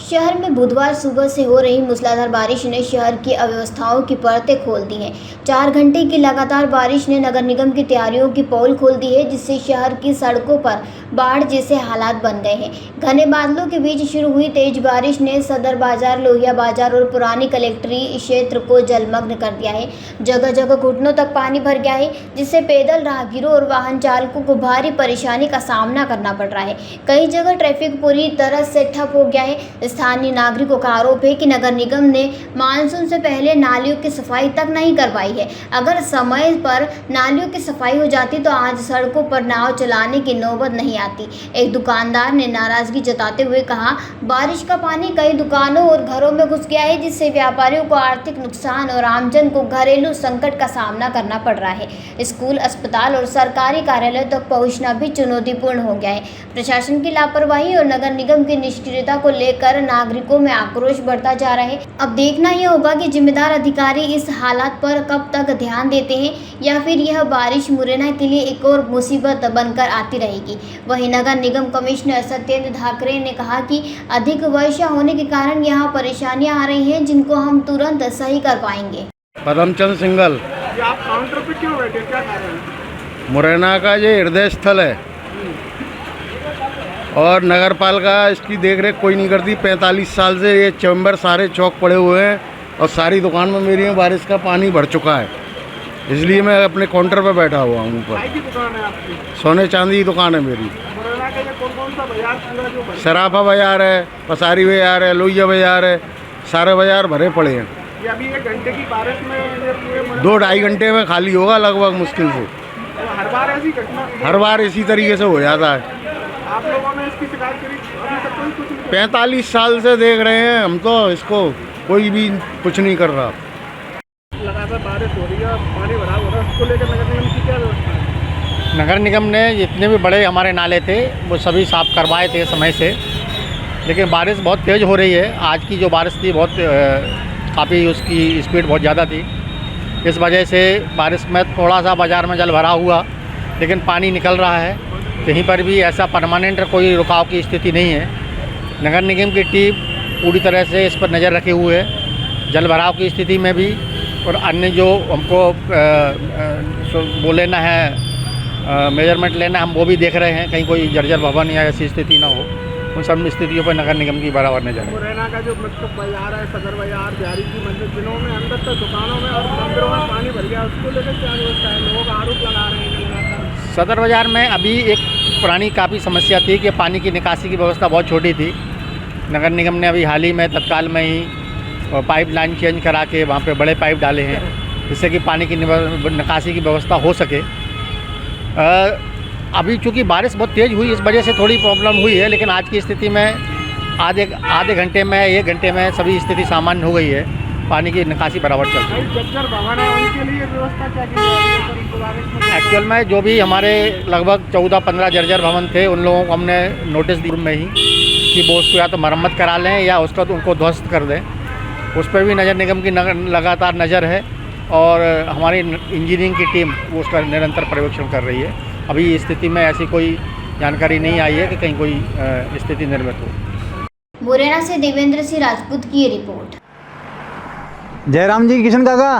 शहर में बुधवार सुबह से हो रही मूसलाधार बारिश ने शहर की अव्यवस्थाओं की परतें खोल दी हैं। 4 घंटे की लगातार बारिश ने नगर निगम की तैयारियों की पोल खोल दी है, जिससे शहर की सड़कों पर बाढ़ जैसे हालात बन गए हैं। घने बादलों के बीच शुरू हुई तेज बारिश ने सदर बाजार, लोहिया बाजार और पुरानी कलेक्ट्री क्षेत्र को जलमग्न कर दिया है। जगह जगह घुटनों तक पानी भर गया है, जिससे पैदल राहगीरों और वाहन चालकों को भारी परेशानी का सामना करना पड़ रहा है। कई जगह ट्रैफिक पूरी तरह से ठप हो गया है। स्थानीय नागरिकों का आरोप है कि नगर निगम ने मानसून से पहले नालियों की सफाई तक नहीं करवाई है। अगर समय पर नालियों की सफाई हो जाती तो आज सड़कों पर नाव चलाने की नौबत नहीं आती। एक दुकानदार ने नाराजगी जताते हुए कहा, बारिश का पानी कई दुकानों और घरों में घुस गया है, जिससे व्यापारियों को आर्थिक नुकसान और आमजन को घरेलू संकट का सामना करना पड़ रहा है। स्कूल, अस्पताल और सरकारी कार्यालय तक पहुंचना भी चुनौतीपूर्ण हो गया है। प्रशासन की लापरवाही और नगर निगम की निष्क्रियता को लेकर नागरिकों में आक्रोश बढ़ता जा रहा है। अब देखना यह होगा कि जिम्मेदार अधिकारी इस हालात पर कब तक ध्यान देते हैं, या फिर यह बारिश मुरैना के लिए एक और मुसीबत बनकर आती रहेगी। वहीं नगर निगम कमिश्नर सत्येंद्र धाकरे ने कहा कि अधिक वर्षा होने के कारण यहाँ परेशानियां आ रही हैं, जिनको हम तुरंत सही कर पाएंगे। पदमचंद सिंगल। आप काउंटर पे क्यों बैठे, क्या कारण है? मुरैना का ये हृदय स्थल है और नगर पालिका इसकी देखरेख कोई नहीं करती। 45 साल से ये चैम्बर सारे चौक पड़े हुए हैं और सारी दुकान में मेरी में बारिश का पानी भर चुका है, इसलिए मैं अपने काउंटर पे बैठा हुआ हूँ ऊपर। चाय की दुकान है आपकी? सोने चांदी की दुकान है मेरी। मुरैना का ये कौन सा बाजार पूरा जो बना? सराफा बाजार है, पसारी बाजार है, लोहिया बाजार है, सारे बाजार भरे पड़े हैं। ये अभी 1 घंटे की बारिश में ये पूरे 2-2.5 घंटे में खाली होगा लगभग, मुश्किल से। तो हर बार ऐसी घटना? हर बार इसी तरीके से हो जाता है। आप लोगों ने इसकी शिकायत करी? अभी तक कोई कुछ नहीं? 45 साल से देख रहे हैं हम तो इसको, कोई भी कुछ नहीं कर रहा। लगातार बारिश हो रही है, पानी भरा हो रहा है, उसको लेकर नगर निगम की क्या व्यवस्था है? नगर निगम ने जितने भी बड़े हमारे नाले थे वो सभी साफ़ करवाए थे समय से, लेकिन बारिश बहुत तेज़ हो रही है। आज की जो बारिश थी बहुत काफ़ी उसकी स्पीड बहुत ज़्यादा थी। इस वजह से बारिश में थोड़ा सा बाज़ार में जल भरा हुआ, लेकिन पानी निकल रहा है। कहीं पर भी ऐसा परमानेंट कोई रुकाव की स्थिति नहीं है। नगर निगम की टीम पूरी तरह से इस पर नज़र रखे हुए है, जल भराव की स्थिति में भी, और अन्य जो हमको वो लेना है, मेजरमेंट लेना है, हम वो भी देख रहे हैं, कहीं कोई जर्जर भवन या ऐसी स्थिति ना हो। उन सब स्थितियों पर नगर निगम की बराबर नजर है। मुरैना का जो मतलब बाजार है, सदर बाजार, बिहारी की मंदिर, जिलों में अंदर तक दुकानों में और मंदिरों में पानी भर गया, उसको लेकर क्या व्यवस्था है? लोग आरोप लगा रहे हैं लगातार। सदर बाज़ार में अभी एक पुरानी काफ़ी समस्या थी कि पानी की निकासी की व्यवस्था बहुत छोटी थी। नगर निगम ने अभी हाल ही में तत्काल में ही पाइप लाइन चेंज करा के वहाँ पे बड़े पाइप डाले हैं, जिससे कि पानी की निकासी की व्यवस्था हो सके। अभी चूँकि बारिश बहुत तेज़ हुई, इस वजह से थोड़ी प्रॉब्लम हुई है, लेकिन आज की स्थिति में आधे घंटे में 1 घंटे में सभी स्थिति सामान्य हो गई है। पानी की निकासी बराबर चल रही है। जर्जर भवन है, उनके लिए व्यवस्था क्या की है? एक्चुअल में जो भी हमारे लगभग 14-15 जर्जर भवन थे, उन लोगों को हमने नोटिस दी में ही कि वो उसको या तो मरम्मत करा लें या उसका तो उनको ध्वस्त कर दें। उस पर भी नगर निगम की लगातार नज़र है और हमारी इंजीनियरिंग की टीम वो उसका निरंतर पर्यवेक्षण कर रही है। अभी इस स्थिति में ऐसी कोई जानकारी नहीं आई है कि कहीं कोई स्थिति निर्मित हो। मुरैना से देवेंद्र सिंह राजपूत की ये रिपोर्ट। जयराम जी, किशन काका।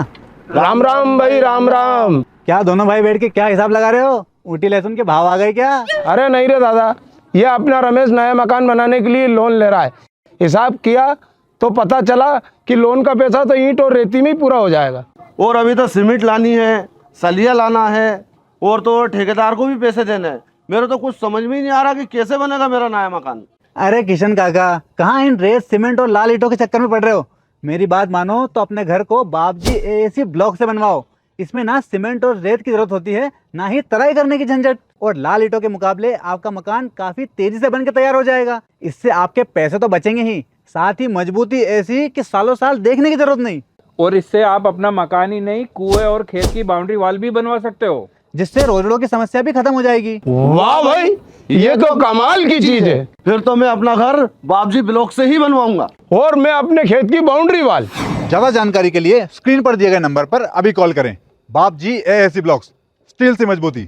राम राम भाई, राम राम। क्या दोनों भाई बैठ के क्या हिसाब लगा रहे हो? ऊटी लहसुन के भाव आ गए क्या? अरे नहीं रे दादा, ये अपना रमेश नया मकान बनाने के लिए लोन ले रहा है। हिसाब किया तो पता चला कि लोन का पैसा तो ईंट और रेती में ही पूरा हो जाएगा। और अभी तो सीमेंट लानी है, सलिया लाना है, और तो ठेकेदार को भी पैसे देने हैं। मेरे तो कुछ समझ में ही नहीं आ रहा कि कैसे बनेगा मेरा नया मकान। अरे किशन काका, कहाँ इन रेत, सीमेंट और लाल ईंटों के चक्कर में पड़ रहे हो? मेरी बात मानो तो अपने घर को बाबजी एएसी ब्लॉक से बनवाओ। इसमें ना सीमेंट और रेत की जरूरत होती है, ना ही तराई करने की झंझट। और लाल ईंटों के मुकाबले आपका मकान काफी तेजी से बनकर तैयार हो जाएगा। इससे आपके पैसे तो बचेंगे ही, साथ ही मजबूती ऐसी कि सालों साल देखने की जरूरत नहीं। और इससे आप अपना मकान ही नहीं, कुएं और खेत की बाउंड्री वॉल भी बनवा सकते हो, जिससे रोजड़ों की समस्या भी खत्म हो जाएगी। वाह भाई, ये तो कमाल की चीज है। फिर तो मैं अपना घर बाबजी ब्लॉक से ही बनवाऊंगा। और मैं अपने खेत की बाउंड्री वाल। ज्यादा जानकारी के लिए स्क्रीन पर दिए गए नंबर पर अभी कॉल करें। बाबजी एएसी ब्लॉक्स, स्टील से मजबूती।